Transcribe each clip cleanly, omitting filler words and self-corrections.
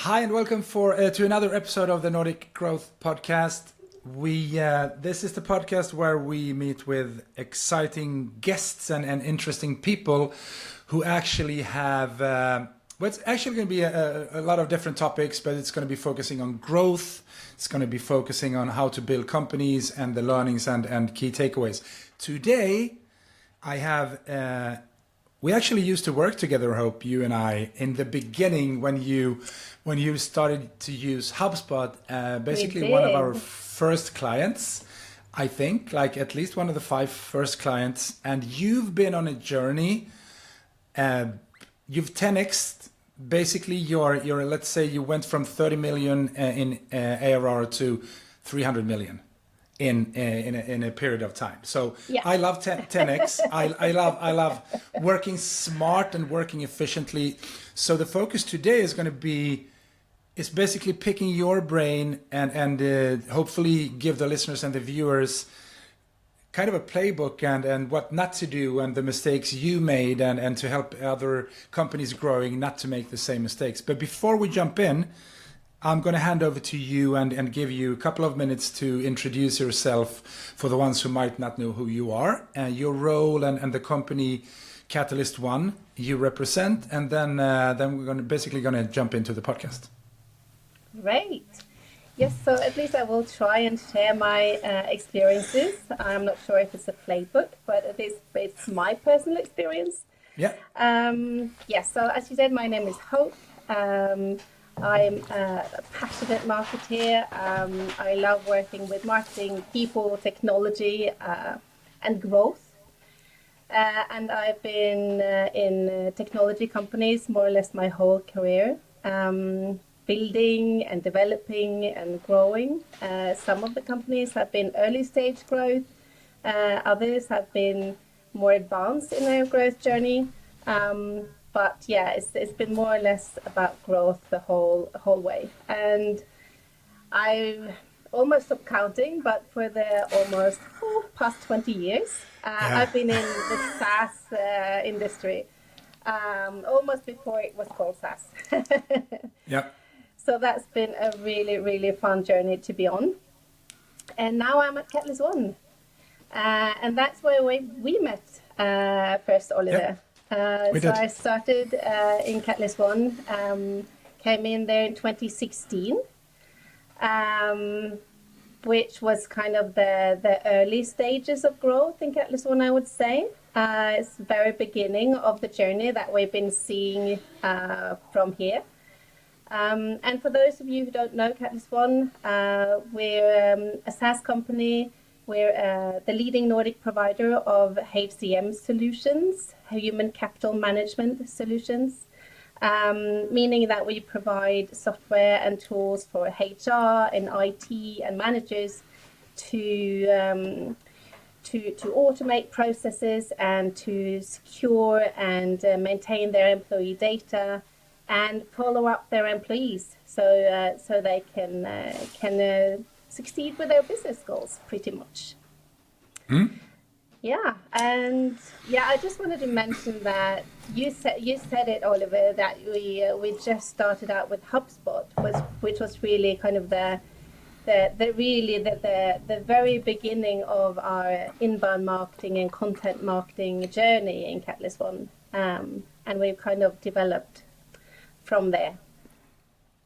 Hi and welcome to another episode of the Nordic Growth Podcast. This is the podcast where we meet with exciting guests and interesting people who actually have. It's actually going to be a lot of different topics, but it's going to be focusing on growth. It's going to be focusing on how to build companies and the learnings and key takeaways. Today, I have. We actually used to work together, Hope, you and I, in the beginning when you started to use HubSpot, basically one of our first clients, I think, like at least one of the 5 first clients. And you've been on a journey. You've 10x'd basically your let's say you went from 30 million in ARR to 300 million. In a period of time. So yeah. I love 10x. I love working smart and working efficiently. So the focus today is going to be basically picking your brain and hopefully give the listeners and the viewers kind of a playbook and what not to do and the mistakes you made and to help other companies growing not to make the same mistakes. But before we jump in, I'm going to hand over to you and give you a couple of minutes to introduce yourself for the ones who might not know who you are, your role and the company CatalystOne you represent, and then we're basically going to jump into the podcast. Great. Yes, so at least I will try and share my experiences. I'm not sure if it's a playbook, but at least it's my personal experience. Yeah. So as you said, my name is Hope. I'm a passionate marketer. I love working with marketing, people, technology, and growth. And I've been in technology companies more or less my whole career, building and developing and growing. Some of the companies have been early stage growth. Others have been more advanced in their growth journey. But yeah, it's been more or less about growth the whole way. And I've almost stopped counting, but for the almost past 20 years, I've been in the SaaS industry, almost before it was called SaaS. Yeah. So that's been a really, really fun journey to be on. And now I'm at CatalystOne. And that's where we met first, Oliver. Yep. So I started in CatalystOne, came in there in 2016, which was kind of the early stages of growth in CatalystOne, I would say. It's the very beginning of the journey that we've been seeing from here. And for those of you who don't know CatalystOne, we're a SaaS company. We're the leading Nordic provider of HCM solutions, human capital management solutions, meaning that we provide software and tools for HR and IT and managers to automate processes and to secure and maintain their employee data and follow up their employees so they can succeed with their business goals, pretty much. Yeah, and I just wanted to mention that you said it, Oliver, that we just started out with HubSpot, which was really kind of the very beginning of our inbound marketing and content marketing journey in CatalystOne, and we've kind of developed from there.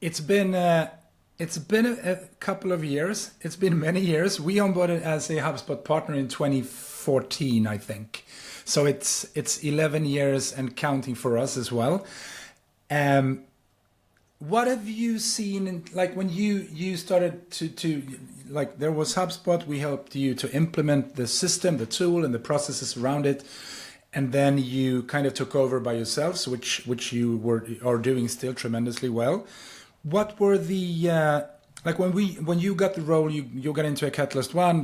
It's been a couple of years. It's been many years. We onboarded as a HubSpot partner in 2014, I think. So it's 11 years and counting for us as well. What have you seen like when you started to like there was HubSpot, we helped you to implement the system, the tool and the processes around it. And then you kind of took over by yourselves, which you are doing still tremendously well. What were the like when you got the role, you got into a CatalystOne.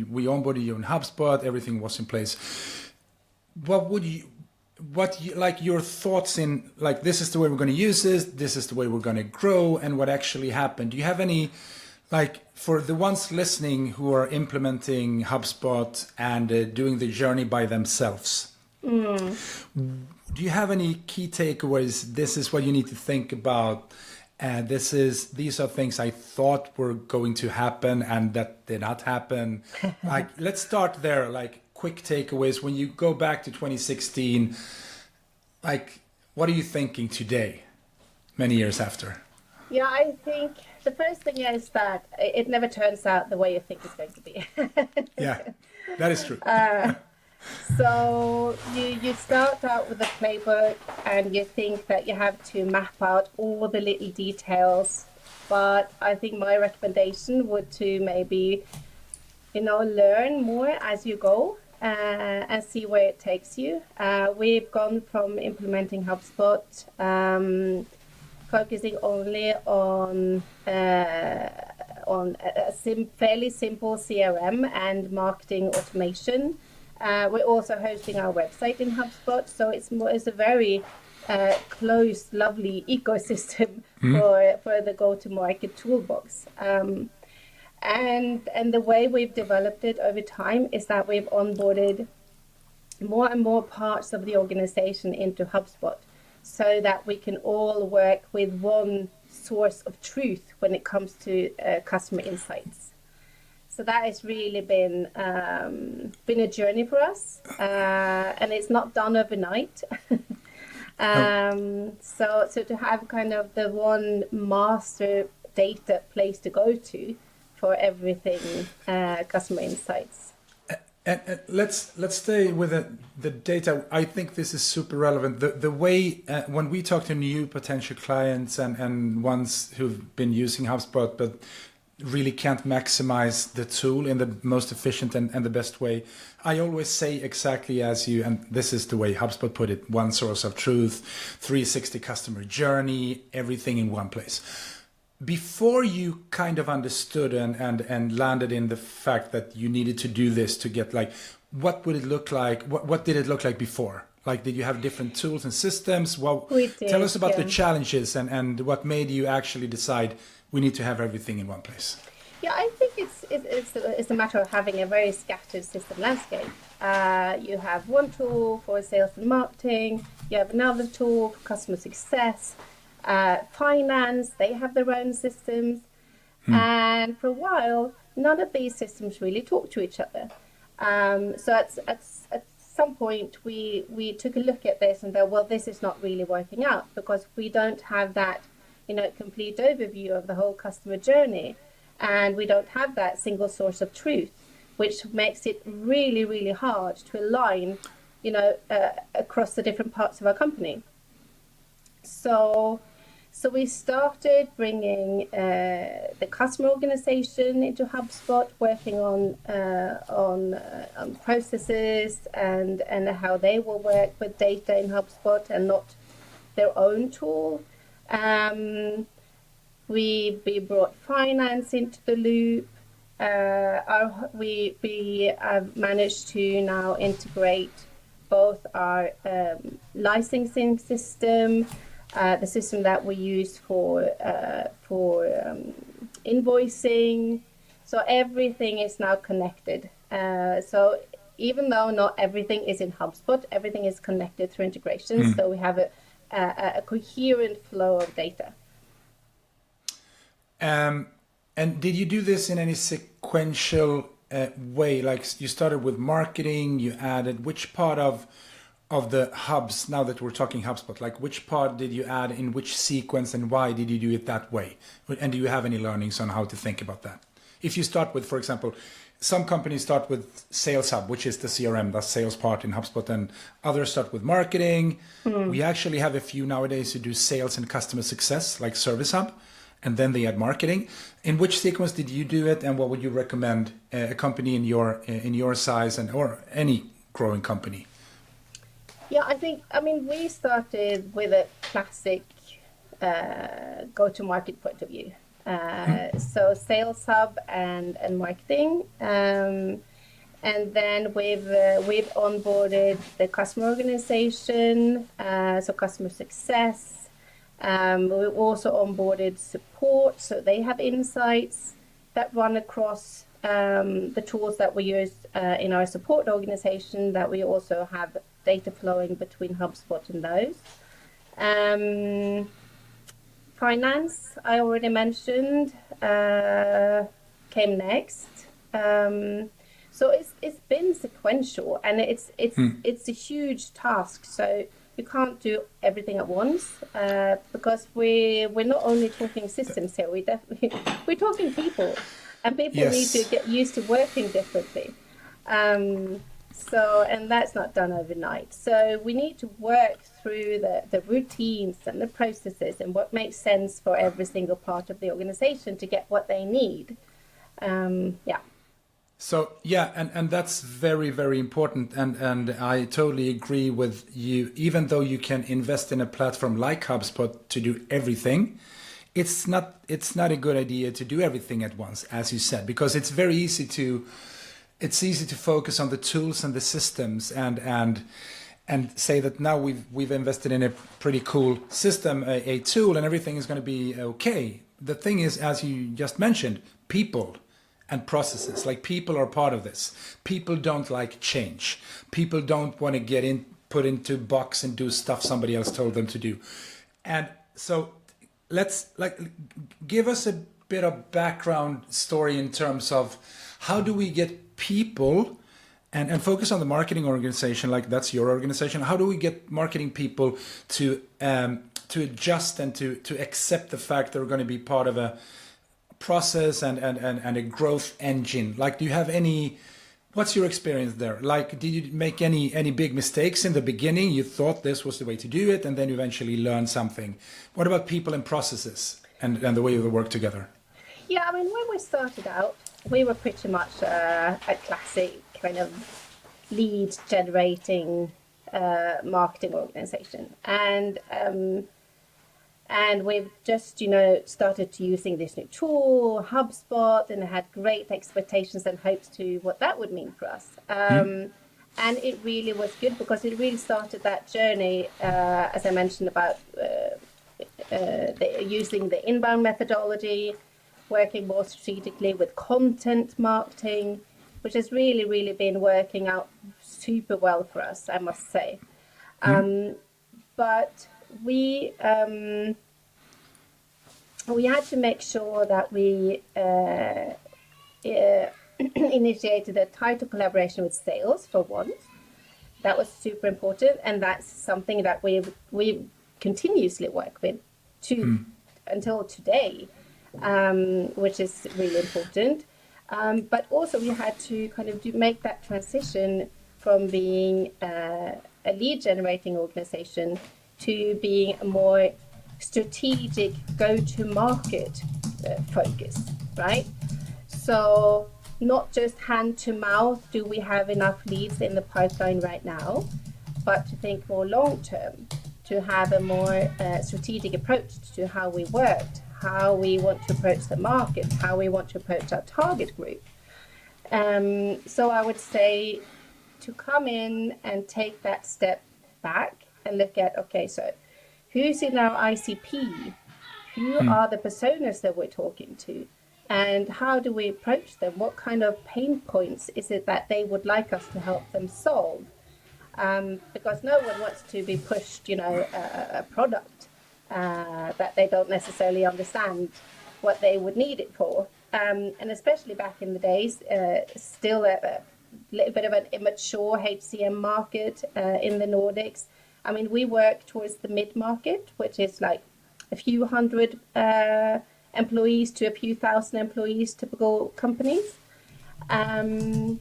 We onboarded you in HubSpot. Everything was in place. What like your thoughts in like this is the way we're going to use this is the way we're going to grow, and what actually happened? Do you have any like for the ones listening who are implementing HubSpot and doing the journey by themselves? Do you have any key takeaways? This is what you need to think about. And these are things I thought were going to happen and that did not happen. Like, let's start there. Like, quick takeaways. When you go back to 2016, like, what are you thinking today, many years after? Yeah, I think the first thing is that it never turns out the way you think it's going to be. Yeah, that is true. So you start out with a playbook and you think that you have to map out all the little details. But I think my recommendation would to maybe, learn more as you go and see where it takes you. We've gone from implementing HubSpot, focusing only on a fairly simple CRM and marketing automation. We're also hosting our website in HubSpot, so it's a very close, lovely ecosystem for the go-to-market toolbox. And the way we've developed it over time is that we've onboarded more and more parts of the organization into HubSpot, so that we can all work with one source of truth when it comes to customer insights. So that has really been a journey for us, and it's not done overnight. So to have kind of the one master data place to go to for everything customer insights. And let's stay with the data. I think this is super relevant. The way when we talk to new potential clients and ones who've been using HubSpot but really can't maximize the tool in the most efficient and the best way, I always say exactly as you, and this is the way HubSpot put it: one source of truth, 360 customer journey, everything in one place. Before you kind of understood and landed in the fact that you needed to do this to get, like, what would it look like? What did it look like before? Like, did you have different tools and systems? Well, tell us about the challenges and what made you actually decide we need to have everything in one place. Yeah, I think it's a matter of having a very scattered system landscape. You have one tool for sales and marketing, you have another tool for customer success, finance, they have their own systems. And for a while, none of these systems really talk to each other. So at some point, we took a look at this and thought, well, this is not really working out, because we don't have that complete overview of the whole customer journey. And we don't have that single source of truth, which makes it really, really hard to align, across the different parts of our company. So we started bringing the customer organization into HubSpot, working on processes and how they will work with data in HubSpot and not their own tool. We brought finance into the loop. We have managed to now integrate both our licensing system, the system that we use for invoicing. So everything is now connected. So even though not everything is in HubSpot, everything is connected through integration. So we have a coherent flow of data. And did you do this in any sequential way? Like, you started with marketing, you added which part of the hubs, now that we're talking HubSpot, like which part did you add in which sequence and why did you do it that way? And do you have any learnings on how to think about that? If you start with, for example, some companies start with Sales Hub, which is the CRM, that's sales part in HubSpot, and others start with marketing. We actually have a few nowadays who do sales and customer success, like Service Hub, and then they add marketing. In which sequence did you do it, and what would you recommend a company in your size or any growing company? Yeah, we started with a classic go-to-market point of view. So Sales Hub and marketing, and then we've onboarded the customer organization, so customer success. We've also onboarded support, so they have insights that run across the tools that we use in our support organization, that we also have data flowing between HubSpot and those. Finance, I already mentioned, came next. So it's been sequential, and it's a huge task. So you can't do everything at once, because we're not only talking systems here. We're talking people, and people need to get used to working differently. And that's not done overnight. So we need to work through the routines and the processes and what makes sense for every single part of the organization to get what they need. So and that's very, very important, and I totally agree with you. Even though you can invest in a platform like HubSpot to do everything, it's not a good idea to do everything at once, as you said, because it's very easy to focus on the tools and the systems and say that now we've invested in a pretty cool system, a tool, and everything is going to be okay. The thing is, as you just mentioned, people and processes. Like, people are part of this. People don't like change. People don't want to put into a box and do stuff somebody else told them to do. And so let's give us a bit of background story in terms of how do we get people and focus on the marketing organization, like that's your organization. How do we get marketing people to adjust and to accept the fact they're going to be part of a process and a growth engine? Like, do you have what's your experience there? Like, did you make any big mistakes in the beginning? You thought this was the way to do it, and then you eventually learned something. What about people and processes and the way you work together? Yeah, I mean, when we started out, we were pretty much a classic kind of lead generating marketing organization. And we've just, started to using this new tool, HubSpot, and had great expectations and hopes to what that would mean for us. And it really was good because it really started that journey, as I mentioned, about using the inbound methodology, working more strategically with content marketing, which has really, really been working out super well for us, I must say. But we had to make sure that we initiated a tighter collaboration with sales for once. That was super important, and that's something that we continuously work with until today, which is really important. But also we had to kind of make that transition from being a lead generating organization to being a more strategic go-to-market focus, right? So not just hand to mouth, do we have enough leads in the pipeline right now, but to think more long-term, to have a more strategic approach to how we worked, how we want to approach the market, how we want to approach our target group. So I would say to come in and take that step back and look at, okay, so who's in our ICP? Who are the personas that we're talking to? And how do we approach them? What kind of pain points is it that they would like us to help them solve? Because no one wants to be pushed, a product that they don't necessarily understand what they would need it for. And especially back in the days, still a little bit of an immature HCM market in the Nordics. I mean, we work towards the mid-market, which is like a few hundred employees to a few thousand employees, typical companies. And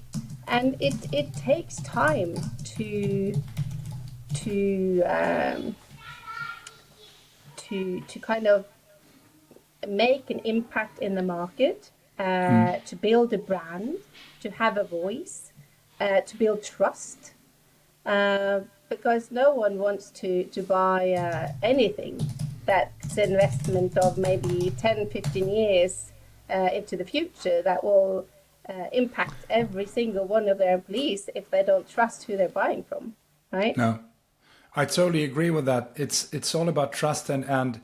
it takes time to kind of make an impact in the market, to build a brand, to have a voice, to build trust. Because no one wants to buy anything that's an investment of maybe 10, 15 years into the future that will impact every single one of their employees if they don't trust who they're buying from, right? No, I totally agree with that. It's all about trust, and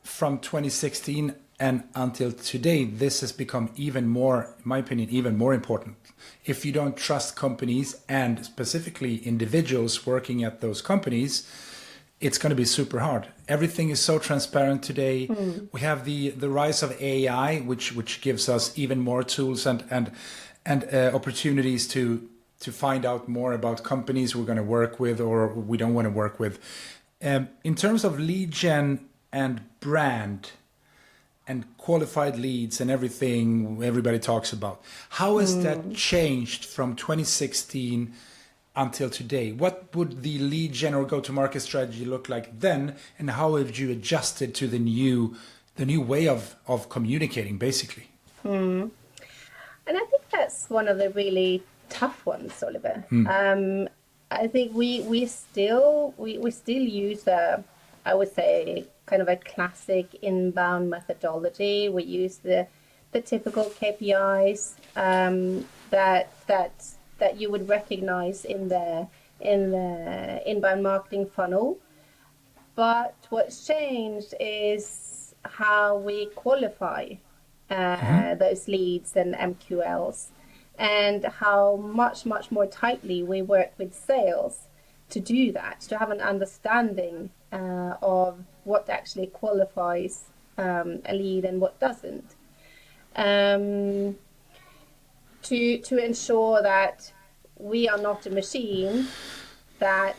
from 2016 and until today, this has become even more, in my opinion, even more important. If you don't trust companies and specifically individuals working at those companies, it's going to be super hard. everything is so transparent today. We have the rise of AI, which gives us even more tools and opportunities to find out more about companies we're going to work with or we don't want to work with. In terms of lead gen and brand and qualified leads and everything everybody talks about, how has that changed from 2016 until today? What would the lead gen or go-to-market strategy look like then, and how have you adjusted to the new way of communicating, basically? And I think that's one of the really tough ones, Oliver. I think we still use I would say kind of a classic inbound methodology. We use the typical KPIs that you would recognize in the inbound marketing funnel. But what's changed is how we qualify those leads and MQLs, and how much more tightly we work with sales to do that, to have an understanding of what actually qualifies a lead and what doesn't, to ensure that we are not a machine that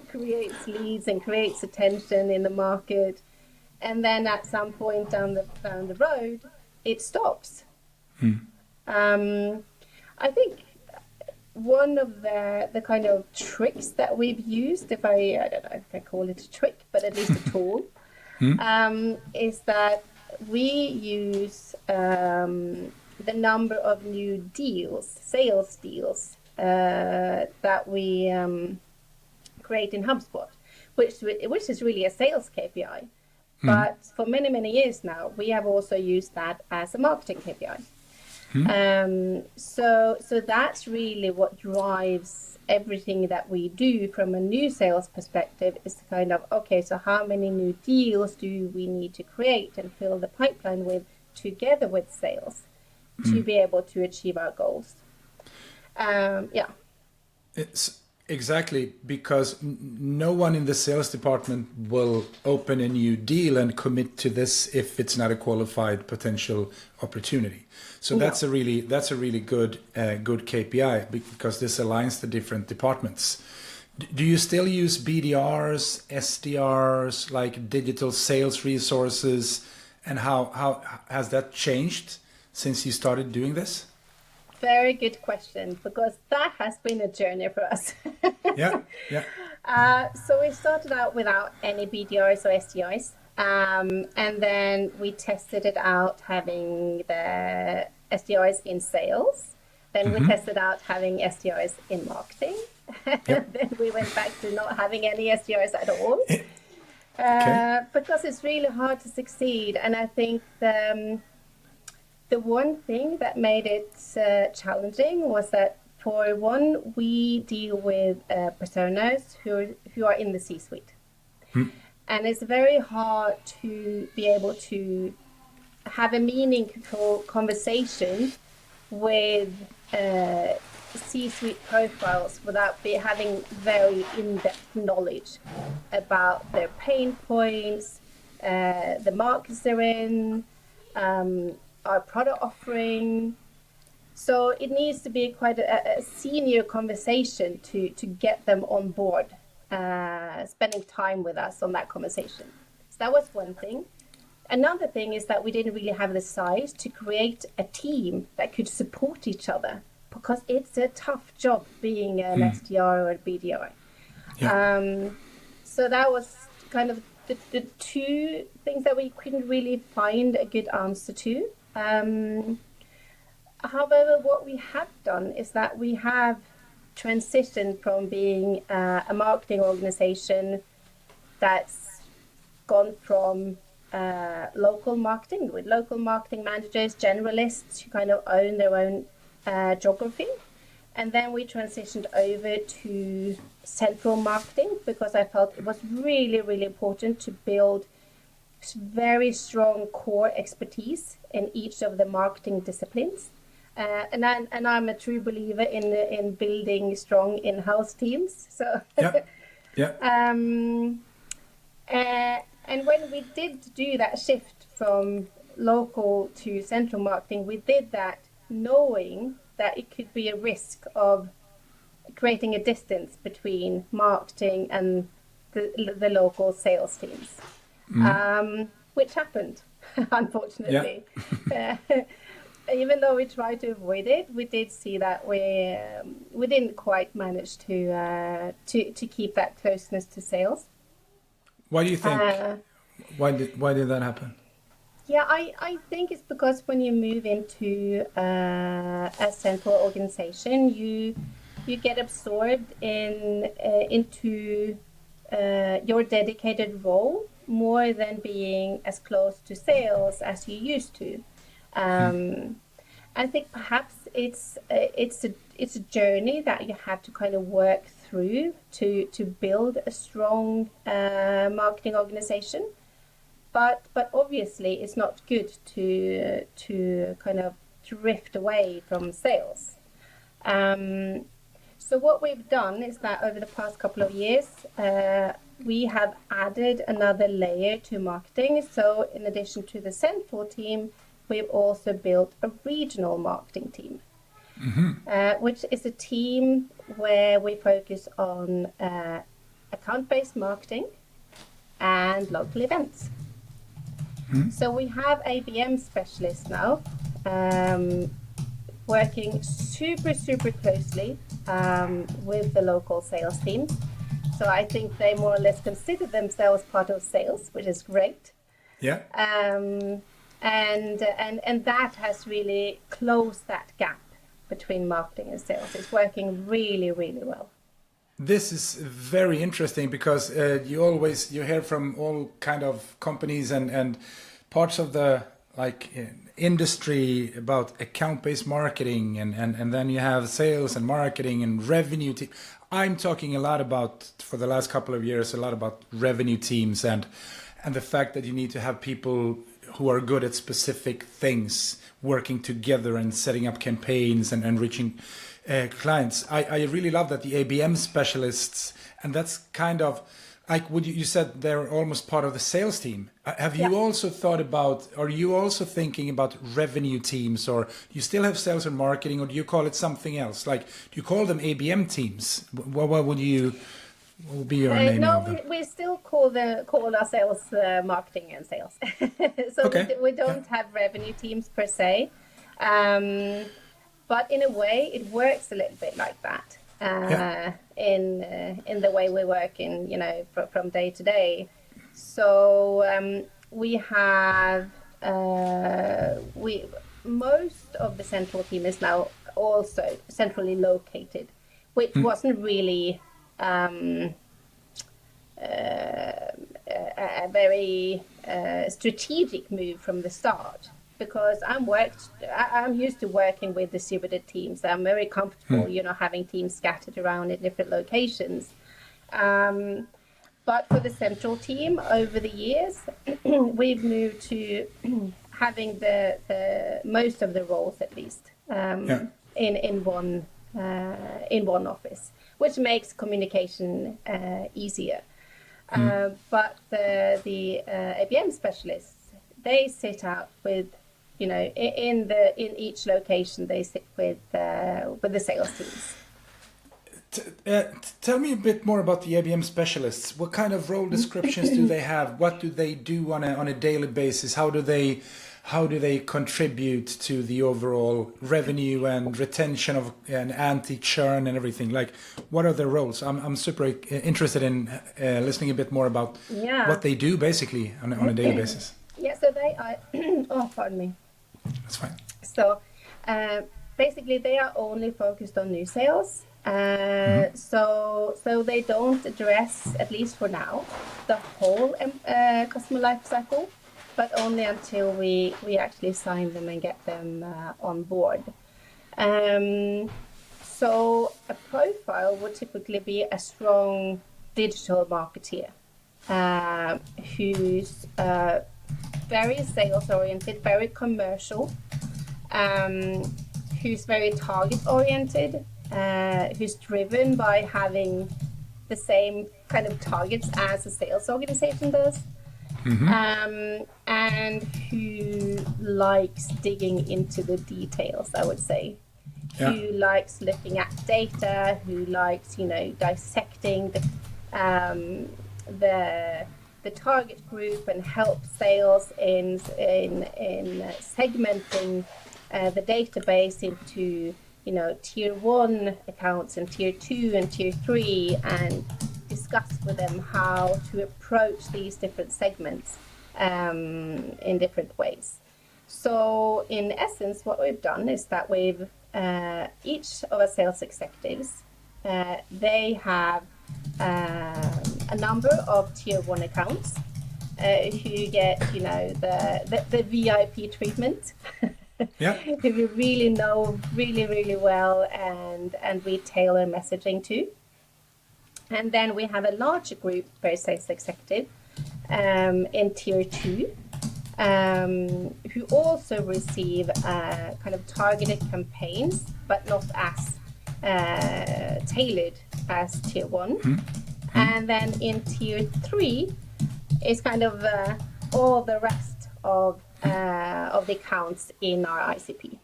creates leads and creates attention in the market, and then at some point down the road it stops. I think one of the kind of tricks that we've used, I don't know if I call it a trick, but at least a tool, is that we use the number of new sales deals that we create in HubSpot, which is really a sales KPI. But for many years now, we have also used that as a marketing KPI. So that's really what drives everything that we do from a new sales perspective, is kind of, okay, so how many new deals do we need to create and fill the pipeline with together with sales to be able to achieve our goals? It's exactly, because no one in the sales department will open a new deal and commit to this if it's not a qualified potential opportunity. So that's a really good KPI, because this aligns the different departments. Do you still use BDRs, SDRs, like digital sales resources, and how has that changed since you started doing this? Very good question, because that has been a journey for us. Yeah. So we started out without any BDRs or SDRs, and then we tested it out having the SDRs in sales. Then we tested out having SDRs in marketing. Then we went back to not having any SDRs at all, because it's really hard to succeed. And I think the one thing that made it challenging was that, for one, we deal with personas who are in the C-suite. And it's very hard to be able to have a meaningful conversation with C-suite profiles without having very in-depth knowledge about their pain points, the markets they're in, our product offering. So it needs to be quite a senior conversation to get them on board, spending time with us on that conversation. So that was one thing. Another thing is that we didn't really have the size to create a team that could support each other, because it's a tough job being an SDR or a BDR. So that was kind of the two things that we couldn't really find a good answer to. However, what we have done is that we have transitioned from being a marketing organization that's gone from local marketing, with local marketing managers, generalists who kind of own their own geography. And then we transitioned over to central marketing, because I felt it was really important to build very strong core expertise in each of the marketing disciplines. And I'm a true believer in building strong in-house teams. So And when we did do that shift from local to central marketing, we did that knowing that it could be a risk of creating a distance between marketing and the local sales teams, which happened, unfortunately. Yeah. Even though we tried to avoid it, we did see that we didn't quite manage to keep that closeness to sales. Why do you think? Why did that happen? Yeah, I think it's because when you move into a central organization, you get absorbed into your dedicated role more than being as close to sales as you used to. I think perhaps it's a journey that you have to kind of work through to build a strong marketing organization. But obviously it's not good to kind of drift away from sales. So what we've done is that over the past couple of years, we have added another layer to marketing. So in addition to the central team, we've also built a regional marketing team, which is a team where we focus on account-based marketing and local events. So we have ABM specialists now working super closely with the local sales team. So I think they more or less consider themselves part of sales, which is great. Yeah. And that has really closed that gap between marketing and sales. It's working really well. This is very interesting because you hear from all kind of companies and parts of the industry about account-based marketing and then you have sales and marketing and revenue team. I'm talking a lot about, for the last couple of years, a lot about revenue teams and the fact that you need to have people who are good at specific things working together and setting up campaigns and reaching clients. I really love that the ABM specialists, and that's kind of like you said, they're almost part of the sales team. Have you also thought about, are you also thinking about revenue teams, or you still have sales and marketing, or do you call it something else? Like, do you call them ABM teams? What would be your name? No, we still call ourselves marketing and sales. So okay. we don't have revenue teams per se. But in a way, it works a little bit like that in the way we work from day to day. So we have most of the central team is now also centrally located, which wasn't really a very strategic move from the start. Because I'm used to working with distributed teams. I'm very comfortable, having teams scattered around in different locations. But for the central team, over the years, we've moved to having the most of the roles, at least, in one office, which makes communication easier. But the ABM specialists, they sit out with. In each location, they sit with the sales teams. Tell me a bit more about the ABM specialists. What kind of role descriptions do they have? What do they do on a daily basis? How do they contribute to the overall revenue and retention of and anti-churn and everything? Like, what are their roles? I'm super interested in listening a bit more about what they do basically on a daily basis. Yeah, so they are. Oh, pardon me. That's fine. So, basically, they are only focused on new sales. So they don't address, at least for now, the whole customer life cycle, but only until we actually sign them and get them on board. So a profile would typically be a strong digital marketeer who's very sales oriented, very commercial, who's very target oriented, who's driven by having the same kind of targets as a sales organization does. And who likes digging into the details, I would say. Yeah. Who likes looking at data, who likes, dissecting the target group and help sales in segmenting the database into, tier 1 accounts and tier 2 and tier 3, and discuss with them how to approach these different segments in different ways. So in essence, what we've done is that we've each of our sales executives, they have a number of tier 1 accounts who get, the VIP treatment. Yeah. Who we really know really well, and we tailor messaging to. And then we have a larger group per sales executive in tier 2, who also receive kind of targeted campaigns, but not as tailored as tier 1. And then in tier 3 is kind of all the rest of the accounts in our ICP.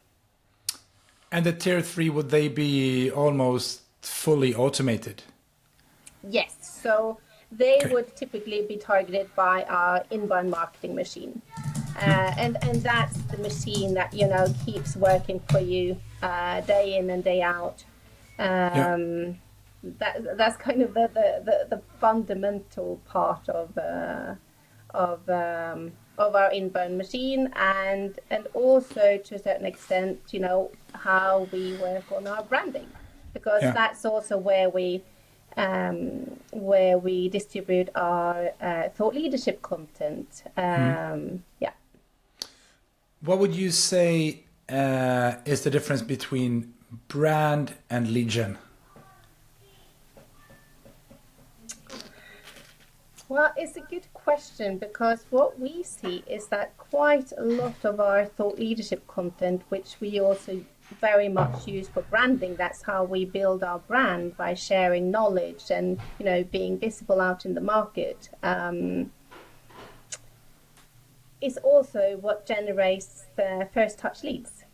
And the tier 3, would they be almost fully automated? Yes, so they would typically be targeted by our inbound marketing machine. And that's the machine that, keeps working for you day in and day out. That's kind of the fundamental part of our inbound machine, and also to a certain extent, how we work on our branding, because that's also where we distribute our thought leadership content. What would you say is the difference between brand and lead gen? Well, it's a good question, because what we see is that quite a lot of our thought leadership content, which we also very much use for branding, that's how we build our brand, by sharing knowledge and, being visible out in the market, is also what generates the first touch leads.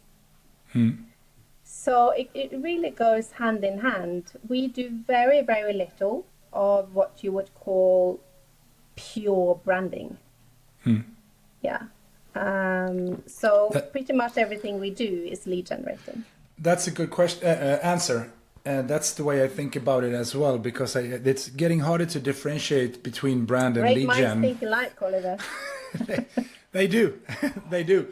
So it really goes hand in hand. We do very, very little of what you would call pure branding. So pretty much everything we do is lead generating. That's a good question answer. That's the way I think about it as well, because it's getting harder to differentiate between brand and lead gen. Great minds think alike, Oliver. They do. They do.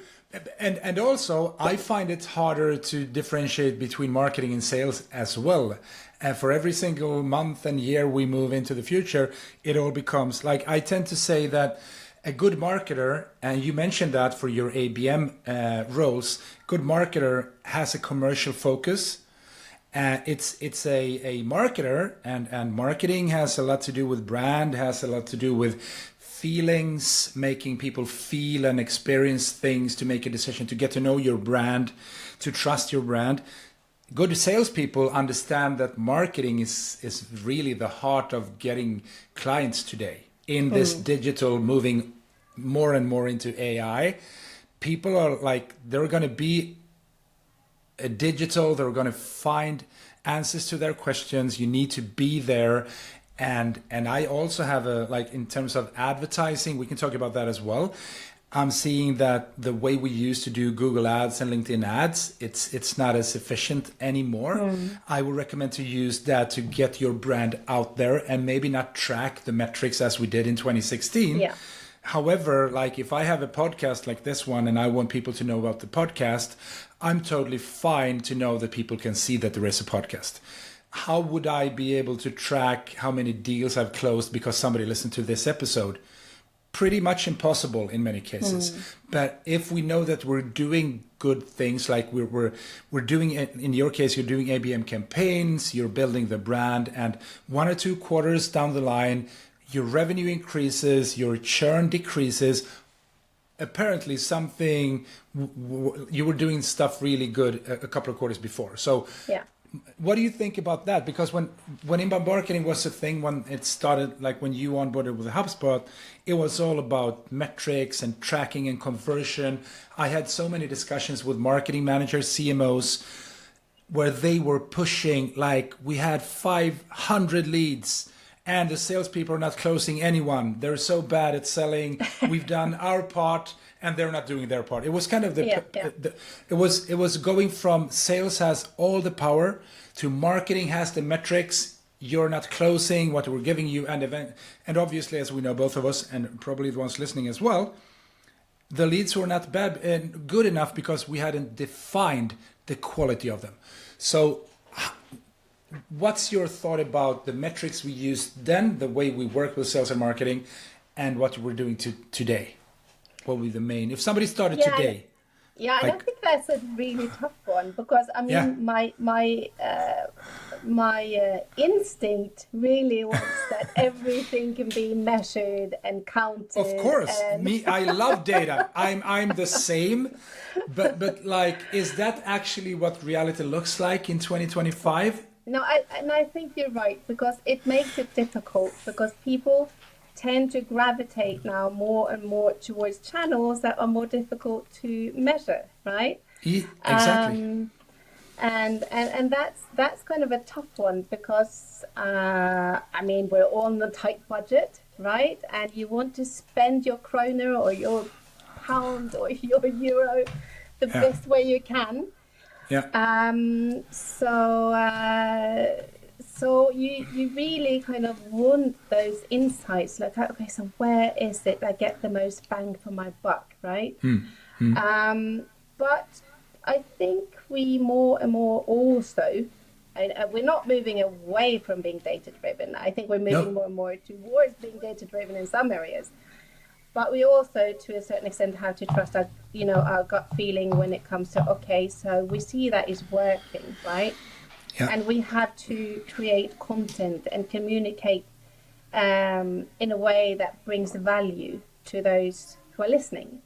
And also, I find it harder to differentiate between marketing and sales as well. And for every single month and year we move into the future, it all becomes like, I tend to say that a good marketer, and you mentioned that for your ABM roles, good marketer has a commercial focus. It's a marketer, and marketing has a lot to do with brand, has a lot to do with feelings, making people feel and experience things, to make a decision, to get to know your brand, to trust your brand. Good salespeople understand that marketing is really the heart of getting clients today. In this digital, moving more and more into AI, people are like, they're going to be digital, they're going to find answers to their questions. You need to be there. And I also have in terms of advertising, we can talk about that as well. I'm seeing that the way we used to do Google ads and LinkedIn ads, it's not as efficient anymore. I would recommend to use that to get your brand out there and maybe not track the metrics as we did in 2016. Yeah. However, if I have a podcast like this one and I want people to know about the podcast, I'm totally fine to know that people can see that there is a podcast. How would I be able to track how many deals I've closed because somebody listened to this episode? Pretty much impossible in many cases. But if we know that we're doing good things, like we're doing, in your case, you're doing ABM campaigns, you're building the brand, and 1 or 2 quarters down the line, your revenue increases, your churn decreases. Apparently something, you were doing stuff really good a couple of quarters before. So what do you think about that? Because when inbound marketing was a thing, when it started, like when you onboarded with HubSpot, it was all about metrics and tracking and conversion. I had so many discussions with marketing managers, CMOs, where they were pushing, like, we had 500 leads and the salespeople are not closing anyone. They're so bad at selling. We've done our part and they're not doing their part. It was kind of it was going from sales has all the power to marketing has the metrics. You're not closing what we're giving you, and obviously, as we know, both of us, and probably the ones listening as well, the leads were not bad and good enough because we hadn't defined the quality of them. So what's your thought about the metrics we used then, the way we work with sales and marketing, and what we're doing today? What would be the main, if somebody started today? Yeah, I think that's a really tough one, because I mean, my instinct really wants that everything can be measured and counted. Of course, I love data. I'm the same, but like, is that actually what reality looks like in 2025? No, I think you're right, because it makes it difficult, because people tend to gravitate now more and more towards channels that are more difficult to measure, right? Exactly. And that's kind of a tough one, because I mean, we're all on a tight budget, right? And you want to spend your kroner or your pound or your euro the best way you can. Yeah. So you really kind of want those insights, like, okay, so where is it I get the most bang for my buck, right? But I think we more and more also, and we're not moving away from being data-driven. I think we're moving more and more towards being data-driven in some areas. But we also, to a certain extent, have to trust our, our gut feeling when it comes to, okay, so we see that is working, right? Yeah. And we have to create content and communicate in a way that brings value to those who are listening.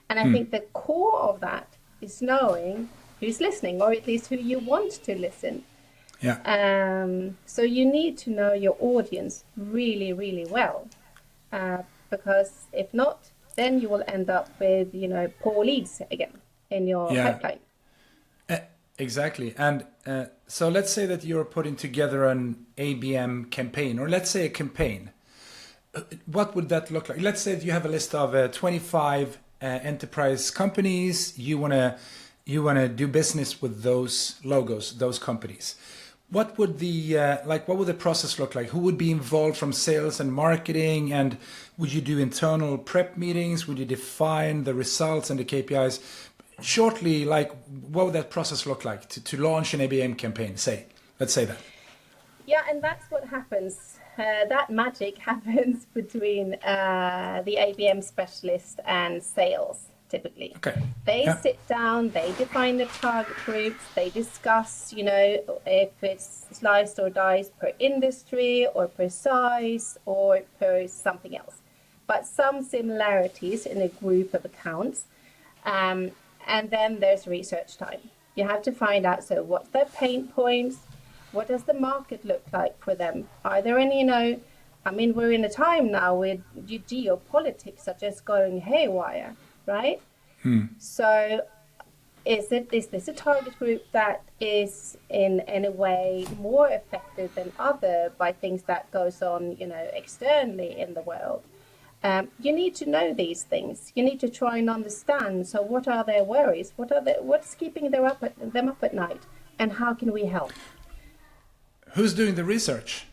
And I think the core of that is knowing who's listening, or at least who you want to listen. Yeah. So you need to know your audience really, really well, because if not, then you will end up with, poor leads again in your pipeline. Exactly. And so let's say that you're putting together an ABM campaign, or let's say a campaign. What would that look like? Let's say that you have a list of 25 enterprise companies. You wanna do business with those logos, those companies. What would what would the process look like? Who would be involved from sales and marketing? And would you do internal prep meetings? Would you define the results and the KPIs? Shortly, like, what would that process look like to launch an ABM campaign? Let's say that. Yeah, and that's what happens. That magic happens between the ABM specialist and sales, typically. Okay. They sit down, they define the target groups, they discuss, if it's sliced or diced per industry or per size or per something else. But some similarities in a group of accounts. And then there's research time. You have to find out, so what's their pain points? What does the market look like for them? Are there any, we're in a time now where geopolitics are just going haywire, right? So is this a target group that is in a way more affected than other by things that goes on, externally in the world? You need to know these things. You need to try and understand. So, what are their worries? What's keeping them up at night? And how can we help? Who's doing the research?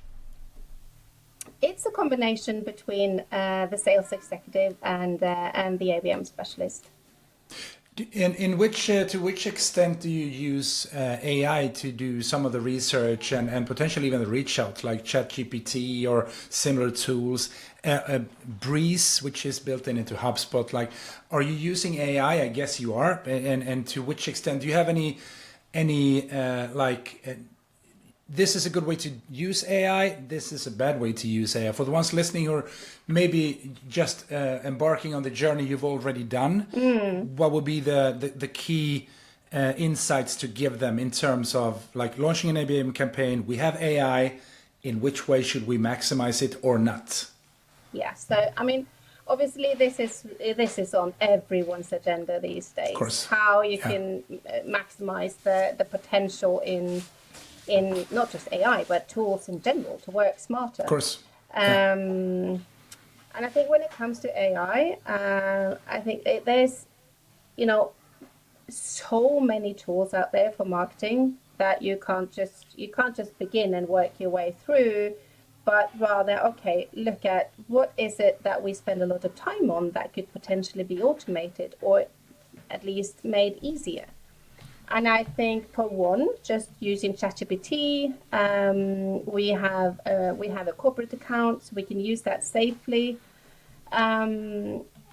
It's a combination between the sales executive and the ABM specialist. In which to which extent do you use AI to do some of the research and potentially even the reach out, like ChatGPT or similar tools? Breeze, which is built into HubSpot, like, are you using AI? I guess you are. And to which extent do you have any this is a good way to use AI, this is a bad way to use AI? For the ones listening who are maybe just embarking on the journey you've already done, what would be the key insights to give them in terms of like launching an ABM campaign? We have AI. In which way should we maximize it or not? Yeah. So I mean, obviously this is on everyone's agenda these days. Of course. How you can maximize the potential in not just AI but tools in general to work smarter. Of course. And I think when it comes to AI, I think there's so many tools out there for marketing that you can't just begin and work your way through, but rather, okay, look at what is it that we spend a lot of time on that could potentially be automated or at least made easier. And I think for one, just using ChatGPT, we have a corporate account, so we can use that safely.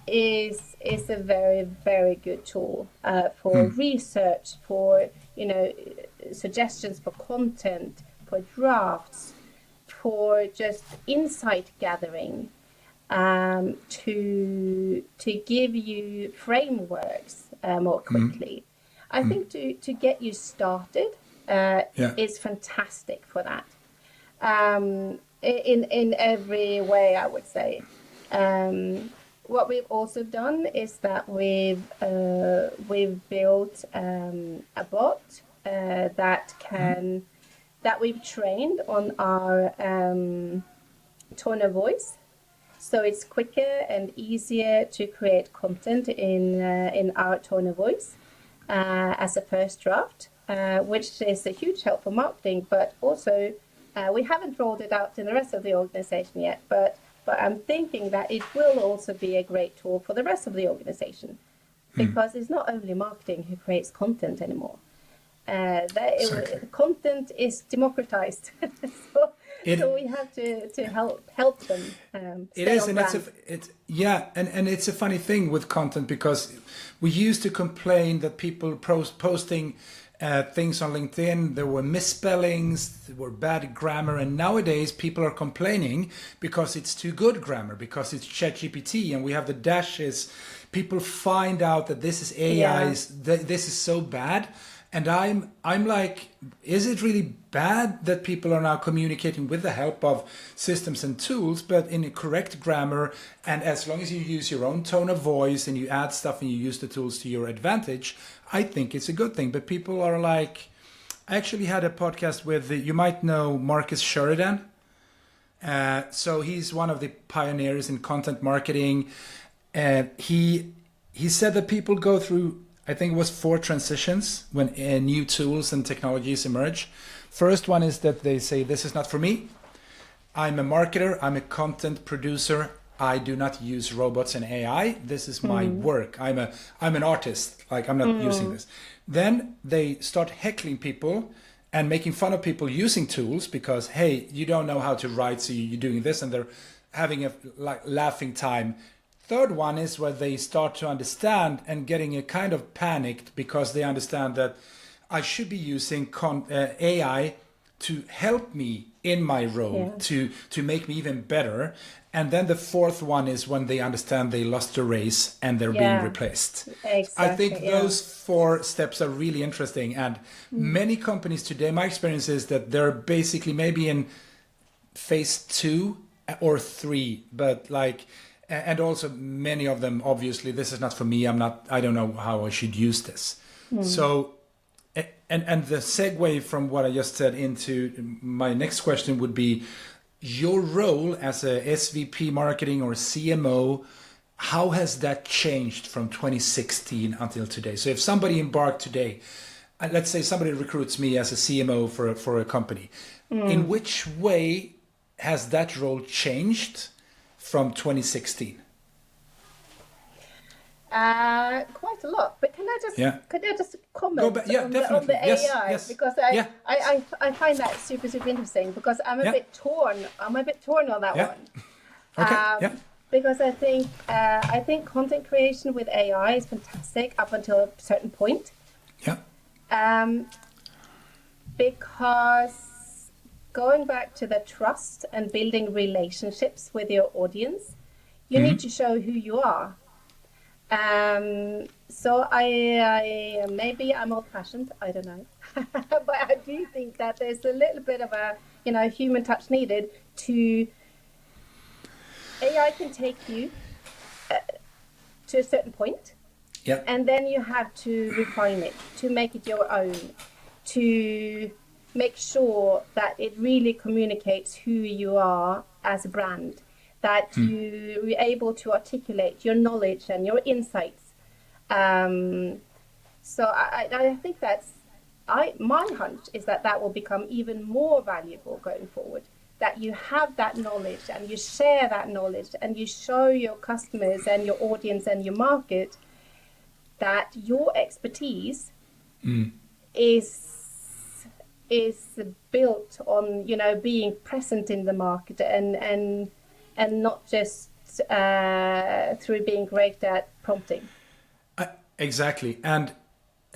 Is a very, very good tool for research, for suggestions for content, for drafts, for just insight gathering, to give you frameworks more quickly. I think to get you started is fantastic for that. In every way, I would say. What we've also done is that we've built a bot that we've trained on our tone of voice, so it's quicker and easier to create content in our tone of voice as a first draft, which is a huge help for marketing. But also, we haven't rolled it out in the rest of the organization yet, but I'm thinking that it will also be a great tool for the rest of the organization, because it's not only marketing who creates content anymore. Content is democratized, so we have to help them. It is, and it's a funny thing with content, because we used to complain that people posting things on LinkedIn, there were misspellings, there were bad grammar, and nowadays people are complaining because it's too good grammar, because it's ChatGPT and we have the dashes. People find out that this is AI, this is so bad, and I'm like, is it really bad that people are now communicating with the help of systems and tools, but in a correct grammar, and as long as you use your own tone of voice and you add stuff and you use the tools to your advantage, I think it's a good thing. But people are like, I actually had a podcast with, you might know Marcus Sheridan. So he's one of the pioneers in content marketing. He said that people go through, I think it was 4 transitions when new tools and technologies emerge. First one is that they say, this is not for me. I'm a marketer, I'm a content producer. I do not use robots and AI. This is my work. I'm an artist. Like, I'm not using this. Then they start heckling people and making fun of people using tools because, hey, you don't know how to write, so you're doing this, and they're having a laughing time. Third one is where they start to understand and getting a kind of panicked because they understand that I should be using AI to help me in my role, to make me even better. And then the fourth one is when they understand they lost the race and they're being replaced. Exactly, I think those 4 steps are really interesting. And many companies today, my experience is that they're basically maybe in phase 2 or 3, but like, and also many of them, obviously, this is not for me. I don't know how I should use this. So, and the segue from what I just said into my next question would be, your role as a SVP marketing or CMO, how has that changed from 2016 until today? So if somebody embarked today, let's say somebody recruits me as a CMO for a company, in which way has that role changed from 2016? Quite a lot, but can I just comment on the AI? Yes. Because I find that super interesting, because I'm a bit torn on that one. Okay. Because I think content creation with AI is fantastic up until a certain point. Because going back to the trust and building relationships with your audience, you need to show who you are. So I maybe I'm old-fashioned, I don't know, but I do think that there's a little bit of a human touch needed to. AI can take you to a certain point, and then you have to refine it, to make it your own, to make sure that it really communicates who you are as a brand, that you're able to articulate your knowledge and your insights. So I think my hunch is that will become even more valuable going forward, that you have that knowledge and you share that knowledge and you show your customers and your audience and your market that your expertise is built on being present in the market and not just through being great at prompting. Exactly. And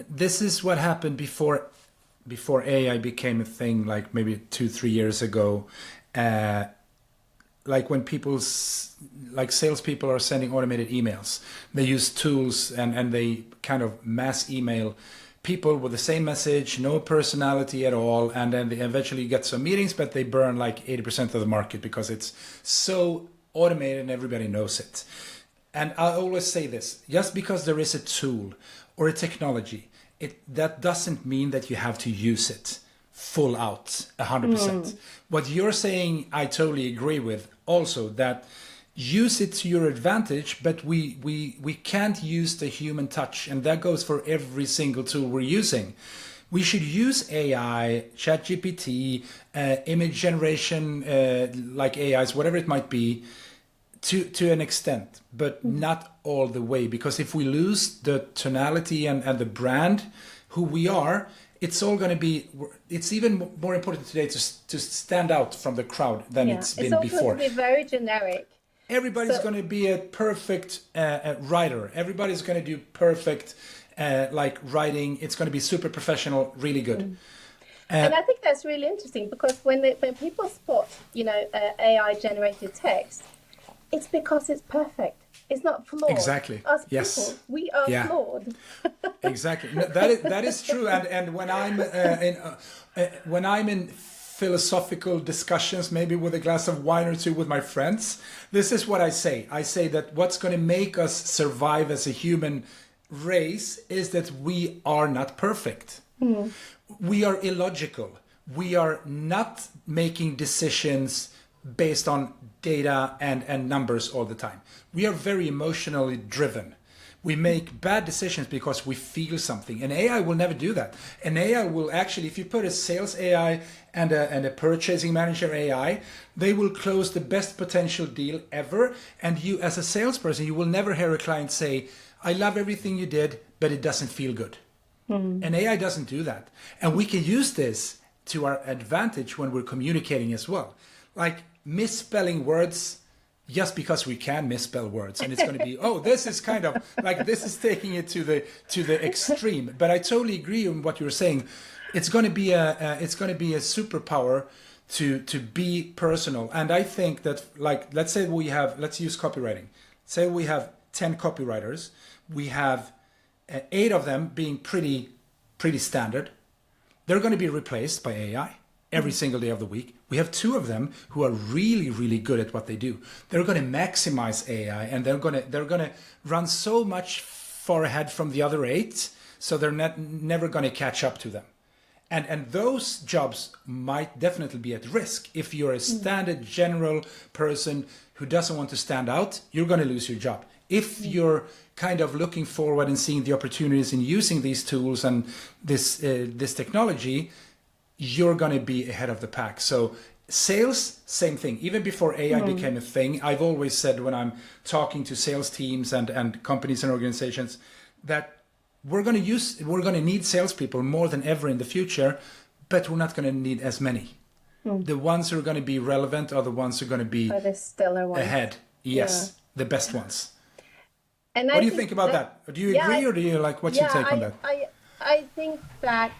this is what happened before AI became a thing, like maybe 2-3 years ago. Like when salespeople are sending automated emails, they use tools and they kind of mass email people with the same message, no personality at all, and then they eventually get some meetings, but they burn like 80% of the market because it's so automated and everybody knows it. And I always say this, just because there is a tool or a technology, that doesn't mean that you have to use it full out 100%. What you're saying, I totally agree with also, that use it to your advantage, but we can't use the human touch, and that goes for every single tool we're using. We should use AI, ChatGPT, image generation, like AIs, whatever it might be, to an extent, but not all the way. Because if we lose the tonality and the brand, who we are, it's all going to be. It's even more important today to stand out from the crowd than it's been before. It's also going to be very generic. Everybody's going to be a perfect writer. Everybody's going to do perfect like writing. It's going to be super professional, really good. And I think that's really interesting, because when people spot AI generated text, it's because it's perfect. It's not flawed. Exactly. Us people, we are flawed. Exactly. No, that is true. And when I'm in philosophical discussions, maybe with a glass of wine or two with my friends, this is what I say. I say that what's going to make us survive as a human race is that we are not perfect. We are illogical. We are not making decisions based on data and numbers all the time. We are very emotionally driven. We make bad decisions because we feel something. And AI will never do that. And AI will actually, if you put a sales AI and a purchasing manager AI, they will close the best potential deal ever. And you, as a salesperson, you will never hear a client say, I love everything you did, but it doesn't feel good. And AI doesn't do that. And we can use this to our advantage when we're communicating as well. Like misspelling words just because we can misspell words, and it's going to be, oh, this is kind of like, this is taking it to the extreme. But I totally agree on what you're saying. It's going to be a superpower to be personal. And I think that, like, let's use copywriting. Say we have 10 copywriters. We have 8 of them being pretty standard. They're going to be replaced by AI every single day of the week. We have 2 of them who are really, really good at what they do. They're going to maximize AI, and they're going to run so much far ahead from the other 8, so they're never going to catch up to them. And those jobs might definitely be at risk. If you're a standard general person who doesn't want to stand out, you're going to lose your job. If you're kind of looking forward and seeing the opportunities in using these tools and this technology, you're going to be ahead of the pack. So sales, same thing. Even before AI became a thing, I've always said when I'm talking to sales teams and companies and organizations that we're going to need salespeople more than ever in the future, but we're not going to need as many. The ones who are going to be relevant are the ones who are going to be ahead. Yes, the best ones. And what do you think about that? Do you agree, or do you like, what's your take on that? I think that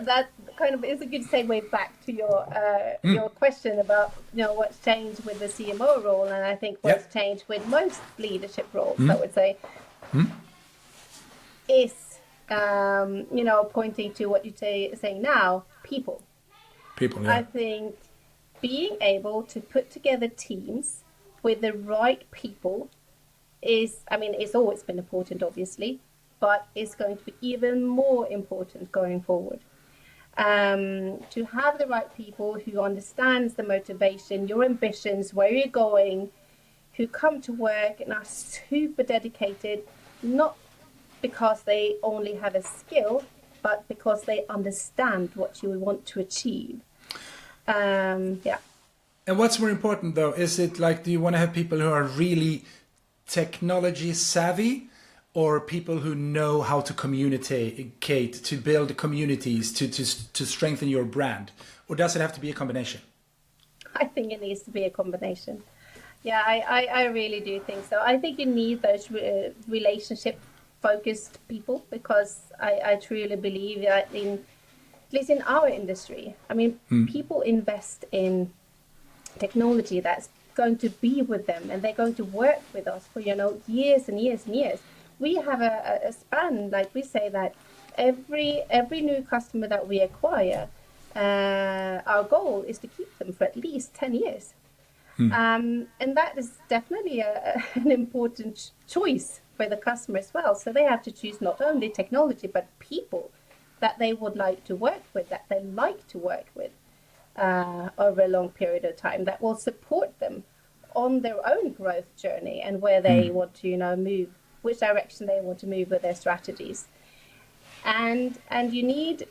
that kind of is a good segue back to your question about what's changed with the CMO role, and I think what's changed with most leadership roles, I would say, pointing to what you're saying now, people. People, yeah. I think being able to put together teams with the right people it's always been important, obviously, but it's going to be even more important going forward. To have the right people who understands the motivation, your ambitions, where you're going, who come to work and are super dedicated, not because they only have a skill, but because they understand what you want to achieve. Yeah. And what's more important, though, is it like, do you want to have people who are really technology savvy, or people who know how to communicate, to build communities, to strengthen your brand? Or does it have to be a combination? I think it needs to be a combination. Yeah, I really do think so. I think you need those relationship-focused people, because I truly believe that at least in our industry, people invest in technology that's going to be with them, and they're going to work with us for years and years and years. We have a span, like we say, that every new customer that we acquire, our goal is to keep them for at least 10 years. And that is definitely an important choice for the customer as well. So they have to choose not only technology, but people that they would like to work with, that they like to work with over a long period of time, that will support them on their own growth journey and where they want to move, which direction they want to move with their strategies. And you need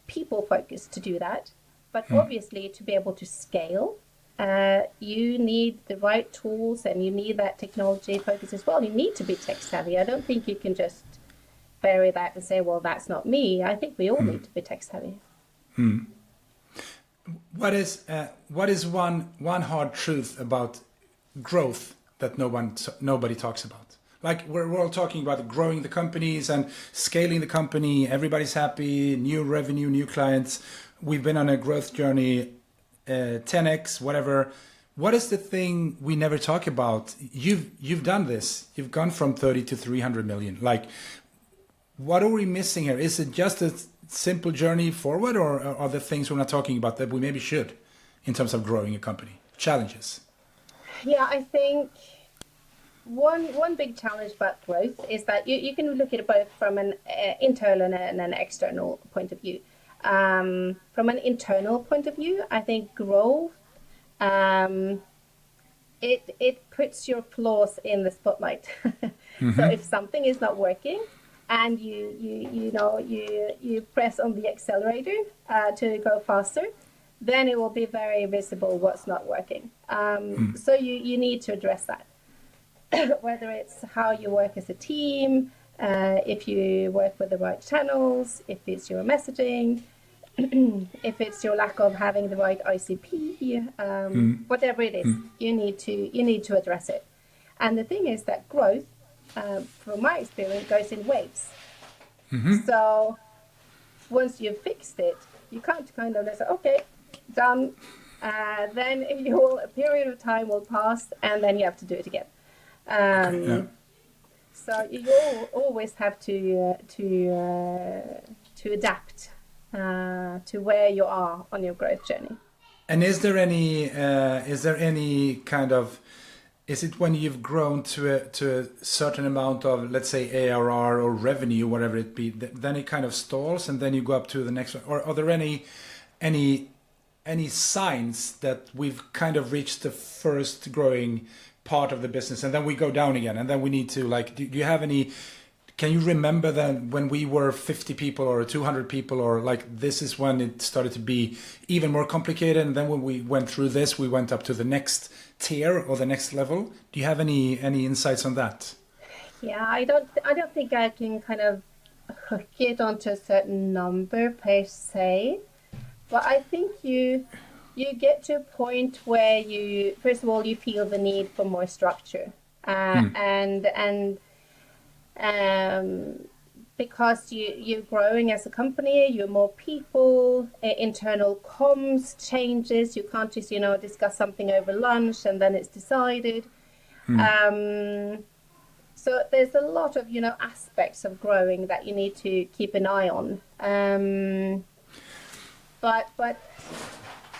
people focus to do that, but obviously to be able to scale, you need the right tools, and you need that technology focus as well. You need to be tech savvy. I don't think you can just bury that and say, well, that's not me. I think we all need to be tech savvy. What is one hard truth about growth that nobody talks about? Like, we're all talking about growing the companies and scaling the company. Everybody's happy, new revenue, new clients. We've been on a growth journey, 10x, whatever. What is the thing we never talk about? You've done this. You've gone from 30 to 300 million. Like, what are we missing here? Is it just a simple journey forward, or are there things we're not talking about that we maybe should in terms of growing a company? Challenges. Yeah, I think one big challenge about growth is that you can look at it both from an internal and an external point of view. From an internal point of view, I think growth, it puts your flaws in the spotlight. So if something is not working, and you press on the accelerator to go faster, then it will be very visible what's not working. So you need to address that. Whether it's how you work as a team, if you work with the right channels, if it's your messaging, if it's your lack of having the right ICP, whatever it is, you need to address it. And the thing is that growth, from my experience, goes in waves. So once you've fixed it, you can't kind of say, okay, done. Then a period of time will pass, and then you have to do it again. So you always have to adapt to where you are on your growth journey. And is there any kind of, is it when you've grown to a certain amount of, let's say, ARR or revenue, whatever it be, then it kind of stalls and then you go up to the next one? Or are there any signs that we've kind of reached the first growing part of the business and then we go down again, and then we need to, like, do you have any, can you remember then when we were 50 people or 200 people, or like this is when it started to be even more complicated, and then when we went through this we went up to the next tier or the next level? Do you have any insights on that? Yeah, I don't think I can kind of hook it onto a certain number per se, but I think you get to a point where you, first of all, you feel the need for more structure, and because you're growing as a company, you're more people, internal comms changes. You can't just So there's a lot of, aspects of growing that you need to keep an eye on. But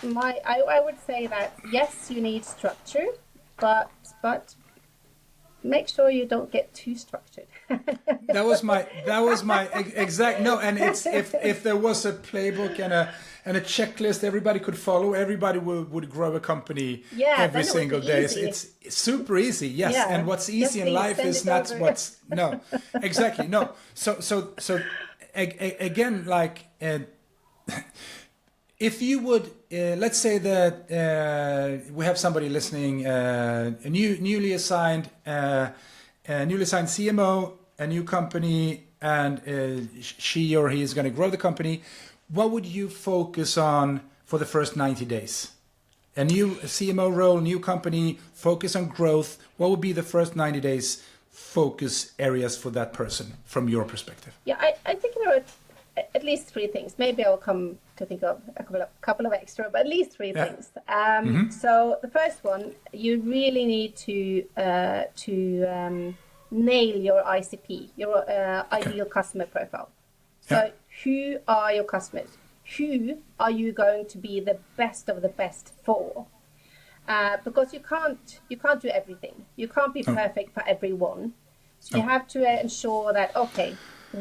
I would say that yes, you need structure, but make sure you don't get too structured. That was my exact no. And it's if there was a playbook and a checklist everybody could follow, everybody would grow a company every single day. It's super easy, yes. Yeah. And what's easy in life is not what's no, exactly no. So again, like. If you would, let's say that we have somebody listening, a newly assigned CMO, a new company, and she or he is going to grow the company. What would you focus on for the first 90 days? A new CMO role, new company, focus on growth. What would be the first 90 days focus areas for that person from your perspective? Yeah, I think there are at least three things. Maybe I'll come to think of a couple of extra, but at least three things. So the first one, you really need to nail your ICP, your ideal customer profile. So who are your customers? Who are you going to be the best of the best for? Because you can't do everything. You can't be perfect for everyone. So you have to ensure that, okay,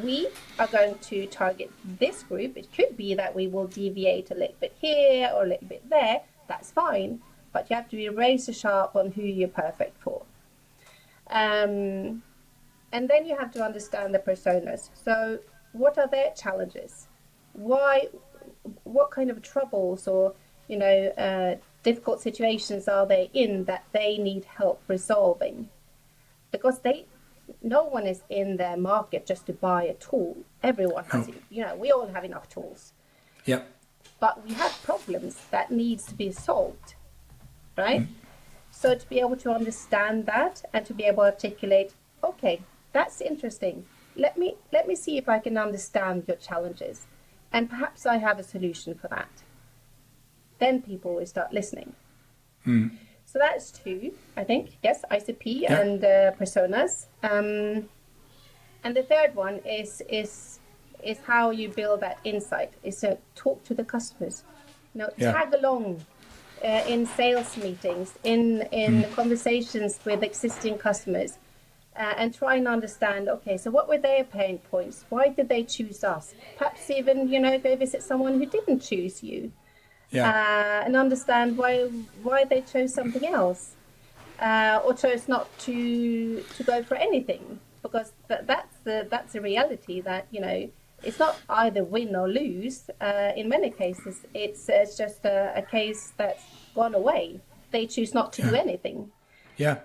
we are going to target this group. It could be that we will deviate a little bit here or a little bit there. That's fine. But you have to be razor sharp on who you're perfect for. And then you have to understand the personas. So what are their challenges? What kind of troubles or, difficult situations are they in that they need help resolving? Because no one is in their market just to buy a tool. Everyone has it. We all have enough tools. Yeah. But we have problems that needs to be solved, right? So to be able to understand that and to be able to articulate, okay, that's interesting. Let me see if I can understand your challenges, and perhaps I have a solution for that. Then people will start listening. So that's two, I think. Yes, ICP and personas. And the third one is how you build that insight. Is to talk to the customers. Tag along in sales meetings, in conversations with existing customers, and try and understand. Okay, so what were their pain points? Why did they choose us? Perhaps even go visit someone who didn't choose you. And understand why they chose something else, or chose not to go for anything, because that's the reality that it's not either win or lose. In many cases, it's just a case that's gone away. They choose not to do anything. Yeah.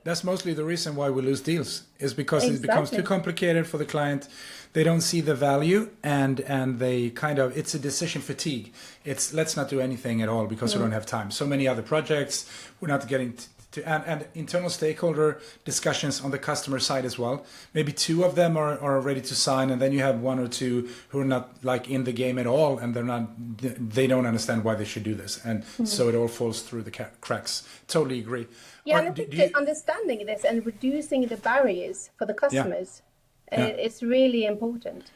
That's mostly the reason why we lose deals, is because it becomes too complicated for the client. They don't see the value, and they it's a decision fatigue. It's let's not do anything at all because we don't have time. So many other projects, we're not getting and internal stakeholder discussions on the customer side as well. Maybe two of them are ready to sign, and then you have one or two who are not in the game at all, and they don't understand why they should do this, and so it all falls through the cracks. Totally agree. Yeah, and I think understanding this and reducing the barriers for the customers, it's really important.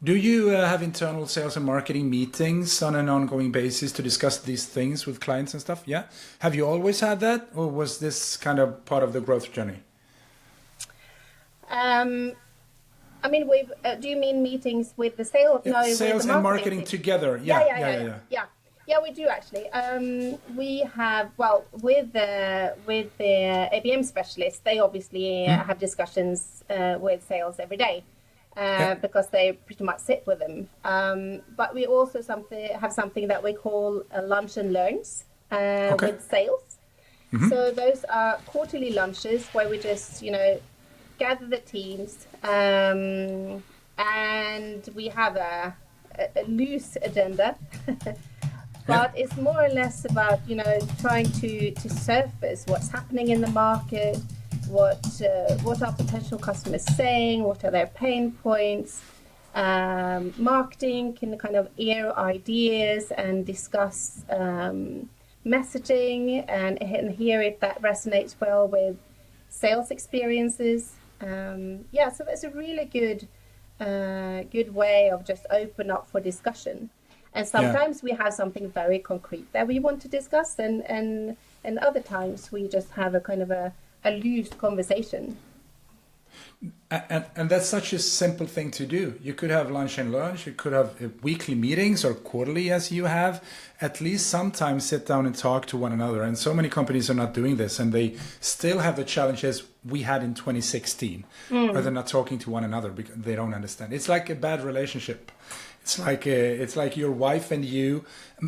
Do you have internal sales and marketing meetings on an ongoing basis to discuss these things with clients and stuff? Yeah. Have you always had that, or was this kind of part of the growth journey? Do you mean meetings with the sales? Yeah, no, sales with the and marketing together. Yeah, we do actually. We have, with the ABM specialists, they obviously have discussions with sales every day. Because they pretty much sit with them. But we also have something that we call lunch and learns with sales. So those are quarterly lunches where we just, gather the teams, and we have a loose agenda. But it's more or less about, trying to surface what's happening in the market, what are potential customers saying, what are their pain points. Marketing can kind of air ideas and discuss messaging and hear if that resonates well with sales experiences. So it's a really good way of just open up for discussion. And sometimes we have something very concrete that we want to discuss, and other times we just have a kind of a loose conversation. And that's such a simple thing to do. You could have lunch and learn. You could have weekly meetings or quarterly, as you have. At least sometimes sit down and talk to one another. And so many companies are not doing this, and they still have the challenges we had in 2016, where they're not talking to one another because they don't understand. It's like a bad relationship. It's like your wife and you.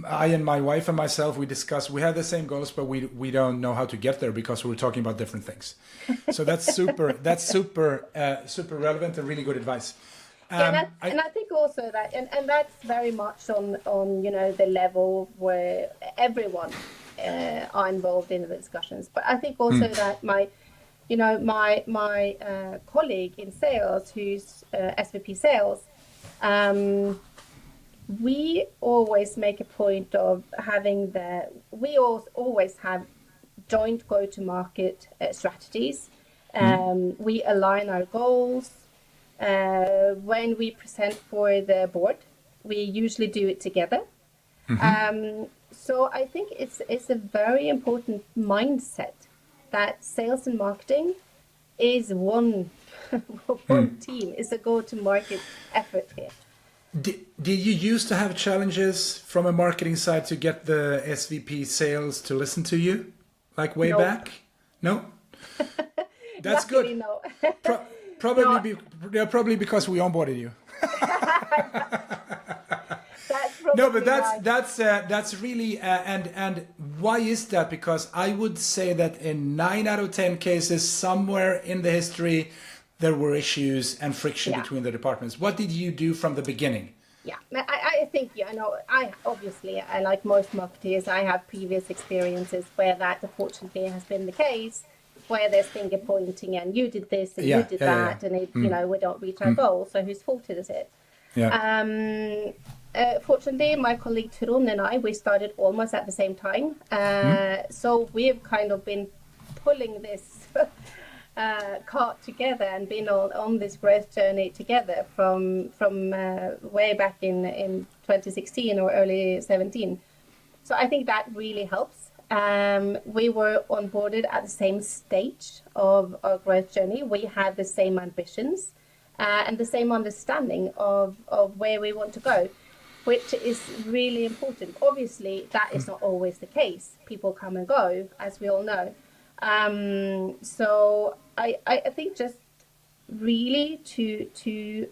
I and my wife and myself, we have the same goals, but we don't know how to get there because we're talking about different things. So that's super relevant and really good advice. And I think also that, and that's very much on the level where everyone are involved in the discussions. But I think also that my colleague in sales, who's SVP sales, we always make a point of having we always have joint go-to-market strategies. We align our goals. When we present for the board, we usually do it together. So I think it's a very important mindset that sales and marketing is one team, is a go-to-market effort here. Did you used to have challenges from a marketing side to get the SVP sales to listen to you, like way back? No? That's Luckily, good. No. Probably because we onboarded you. That's that's really and why is that? Because I would say that in 9 out of 10 cases, somewhere in the history, there were issues and friction between the departments. What did you do from the beginning? Yeah, I think, I like most marketers, I have previous experiences where that unfortunately has been the case, where there's finger pointing and you did this and you did that, and we don't reach our goal, so whose fault is it? Fortunately, my colleague Trond and I, we started almost at the same time, so we've kind of been pulling this cart together and been on this growth journey together from way back in 2016 or early 17. So I think that really helps. We were onboarded at the same stage of our growth journey. We had the same ambitions and the same understanding of where we want to go, which is really important. Obviously, that is not always the case. People come and go, as we all know. So I think just really to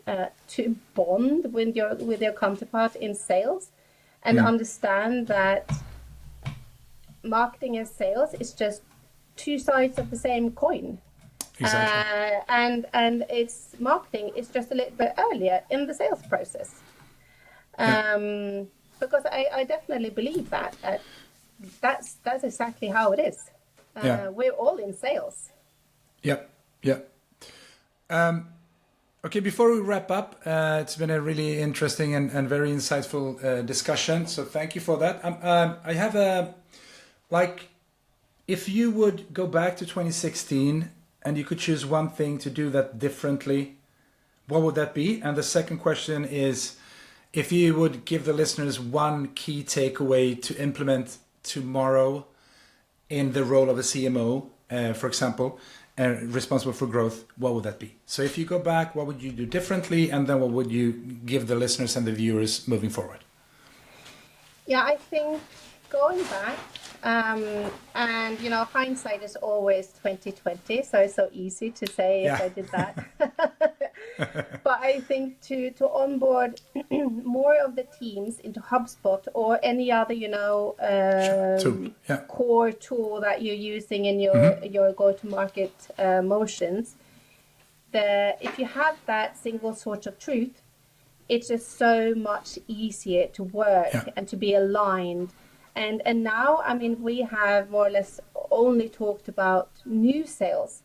bond with your counterpart in sales and understand that marketing and sales is just two sides of the same coin. Exactly. And it's marketing is just a little bit earlier in the sales process. Because I definitely believe that's exactly how it is. We're all in sales. Yep. Okay, before we wrap up, it's been a really interesting and very insightful discussion. So thank you for that. I have if you would go back to 2016 and you could choose one thing to do that differently, what would that be? And the second question is, if you would give the listeners one key takeaway to implement tomorrow in the role of a CMO, for example, responsible for growth, what would that be? So if you go back, what would you do differently? And then what would you give the listeners and the viewers moving forward? Yeah, I think going back, and hindsight is always 2020, so it's so easy to say if I did that. But I think to onboard more of the teams into HubSpot or any other core tool that you're using in your go-to-market motions, if you have that single source of truth, it's just so much easier to work and to be aligned. And now, I mean, we have more or less only talked about new sales,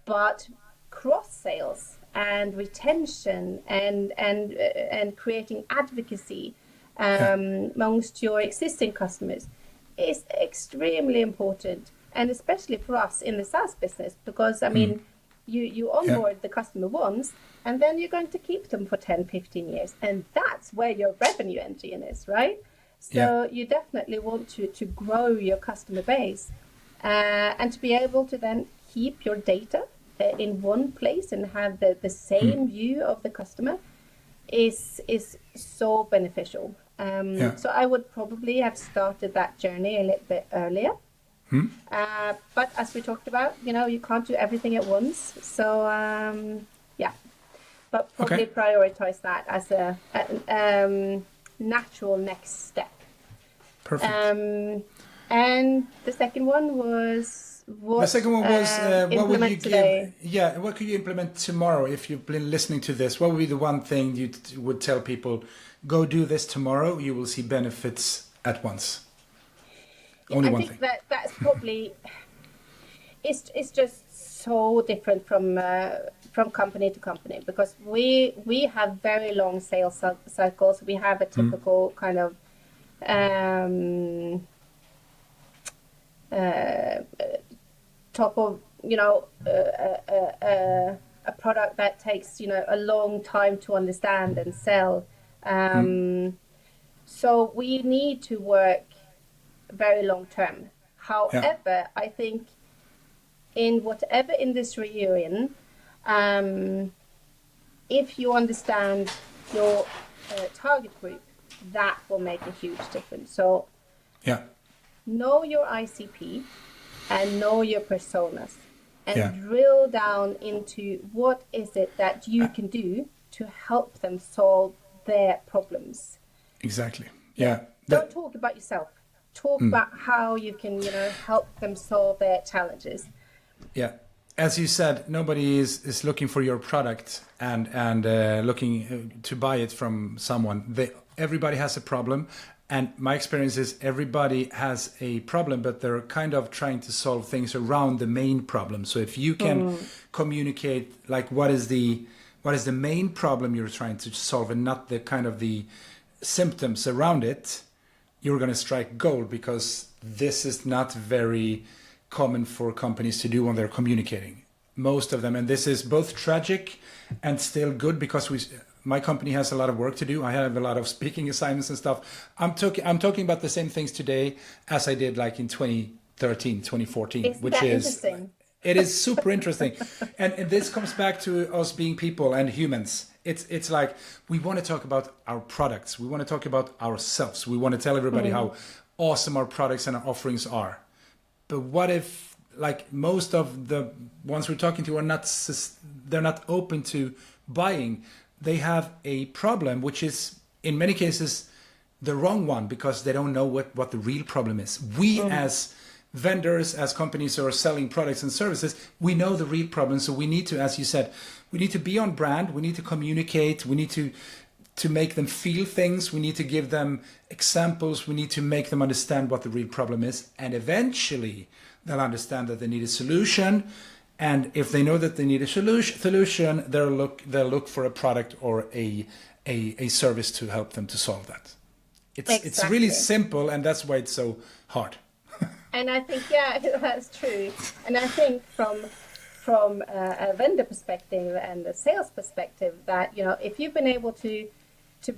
but cross sales and retention and creating advocacy amongst your existing customers is extremely important, and especially for us in the SaaS business, because I mean, You onboard the customer once, and then you're going to keep them for 10, 15 years. And that's where your revenue engine is, right? So you definitely want to grow your customer base and to be able to then keep your data in one place and have the same view of the customer is so beneficial. So I would probably have started that journey a little bit earlier. But as we talked about, you can't do everything at once. So but probably prioritize that as a natural next step. Perfect. And the second one was what what could you implement tomorrow if you've been listening to this? What would be the one thing you would tell people, go do this tomorrow, you will see benefits at once? Only one thing. That's probably it's just so different from company to company, because we have very long sales cycles. We have a typical kind of top of a product that takes a long time to understand and sell. So we need to work very long term. However, I think in whatever industry you're in, if you understand your target group, that will make a huge difference. So know your ICP and know your personas, and drill down into what is it that you can do to help them solve their problems. Exactly. Don't talk about yourself. Talk about how you can, help them solve their challenges. Yeah. As you said, nobody is looking for your product and looking to buy it from someone. Everybody has a problem. And my experience is everybody has a problem, but they're kind of trying to solve things around the main problem. So if you can communicate, like, what is the main problem you're trying to solve, and not the kind of the symptoms around it, you're going to strike gold, because this is not very common for companies to do when they're communicating. Most of them, and this is both tragic and still good, because my company has a lot of work to do. I have a lot of speaking assignments and stuff. I'm talking about the same things today as I did like in 2013, 2014, Isn't which that is interesting? It is super interesting. And this comes back to us being people and humans. It's like, we want to talk about our products. We want to talk about ourselves. We want to tell everybody how awesome our products and our offerings are. But what if, like, most of the ones we're talking to they're not open to buying. They have a problem, which is in many cases the wrong one, because they don't know what the real problem is. We as vendors, as companies who are selling products and services, we know the real problem. So we need to, as you said, we need to be on brand. We need to communicate. We need to make them feel things. We need to give them examples. We need to make them understand what the real problem is. And eventually they'll understand that they need a solution. And if they know that they need a solution, they'll look for a product or a service to help them to solve that. It's really simple, and that's why it's so hard. And I think, that's true. And I think from a vendor perspective and a sales perspective, that if you've been able to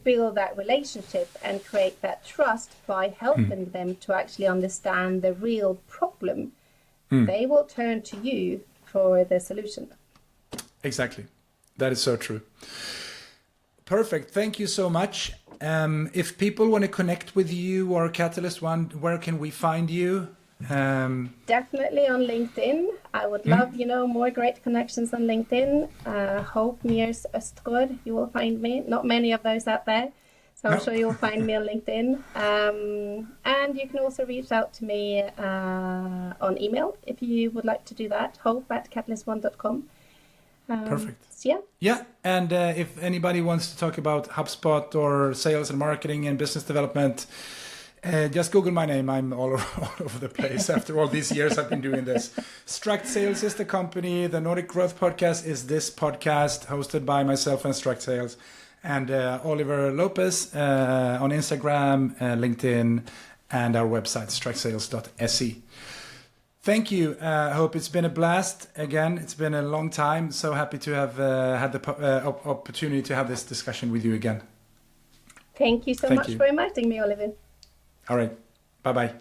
build that relationship and create that trust by helping them to actually understand the real problem, they will turn to you for the solution. Exactly. That is so true. Perfect. Thank you so much. If people want to connect with you or CatalystOne, where can we find you? Definitely on LinkedIn. I would love, more great connections on LinkedIn. Hope Mears Østgaard, you will find me. Not many of those out there. So I'm sure you'll find me on LinkedIn. And you can also reach out to me on email if you would like to do that. hope@catalystone.com. Perfect. So yeah. And if anybody wants to talk about HubSpot or sales and marketing and business development, just Google my name. I'm all over the place after all these years I've been doing this. Struct Sales is the company. The Nordic Growth Podcast is this podcast hosted by myself and Struct Sales. And Oliver Lopez on Instagram, LinkedIn, and our website, structsales.se. Thank you, Hope. It's been a blast. Again, it's been a long time. So happy to have had the opportunity to have this discussion with you again. Thank you so much for inviting me, Oliver. All right. Bye-bye.